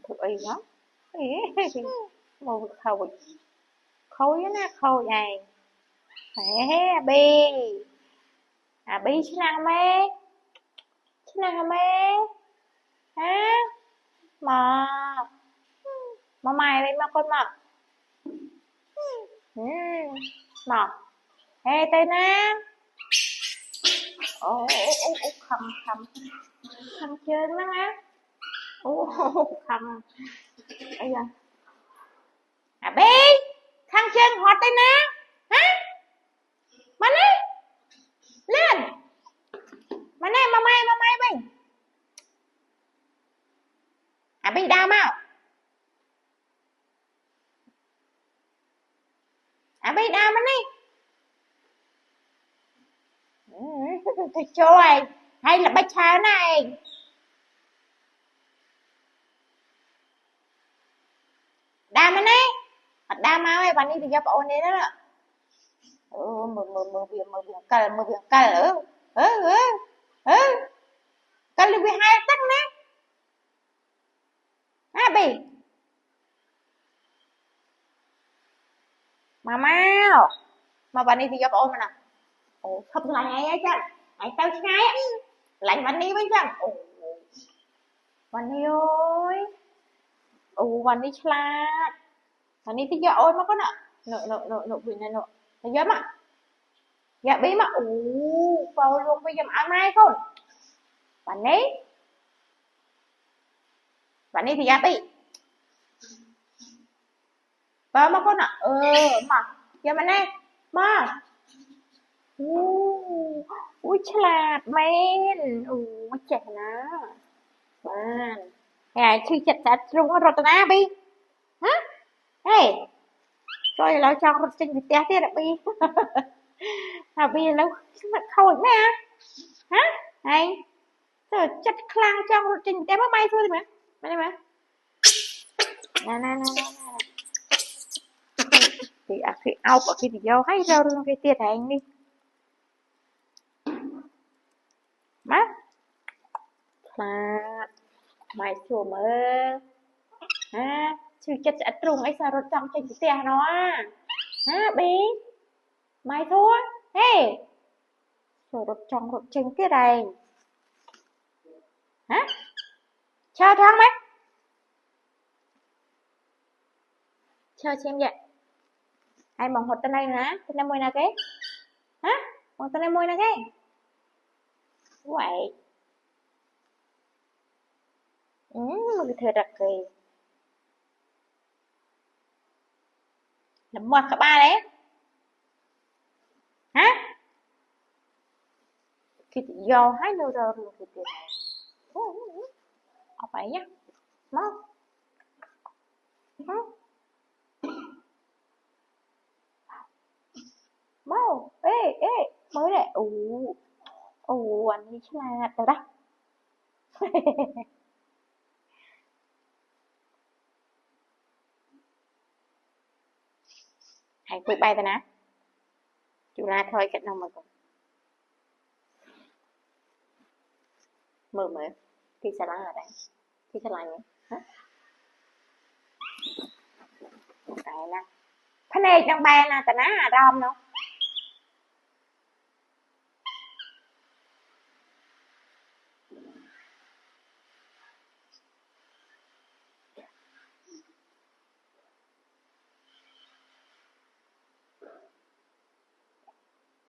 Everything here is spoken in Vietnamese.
thử ấy đó một khôi nè khôi này hé bi chứ nào mê hả mà mày đây mà con mà mà ê tên á ô khăm chơi nó á ô khăm bây giờ bi khăm chơi hoạt tên á hả mà nè lên mà nè mà mày bình bi đau mau bi đau mà nè thôi trời hay là bạch cháo này đau mà nè đau mau ấy bạn đi thì gặp ôn đấy đó mờ việc cờ cờ lebih hai tắc nè bi mà mau mà bạn đi thì gặp ôn mà nè không là ngày ấy chắc ngày tao ngay lạnh bạn đi với chắc bạn đi ơi bạn đi chla bạn đi thì gặp ôn mà có nè nợ vì này nợ thì giấm à dạ bí mà vào luôn bây giờ ăn mai không bạn đi thì gặp đi vào mà con ạ mà giờ mà nè mà ui chà men trẻ na bạn chơi chặt chặt rung rồi na bi hả hey rồi lo cho con sinh vịt té đấy bi bi lâu khôi nè hả hay rồi chặt khlang cho con sinh té may thôi mà nè thì khi ao ở khi thì do hay rau luôn cái tiệt hành đi má là mày chùa mơ ha chứ chất sẽ trùng ấy sao rồi trong trên cái xe nó ha bé mày thôi hey rồi trong rồi trên cái này hả cho thằng mấy cho xem vậy ai mong hột tên này nè tên này môi nào cái hả mong tên này môi nào cái vậy một cái thừa đặc kỳ làm một cả ba đấy hả thì do hai nô rồi thì tiền học vậy nhá mau mau ê mới này anh đi chứ là từ đó hãy quay bay ta nè chú ra thôi cách nào mà còn mờ thì sẽ là ở đây thì sẽ là nhỉ hả cái nè thân này trong bài nè ta ná à đom đâu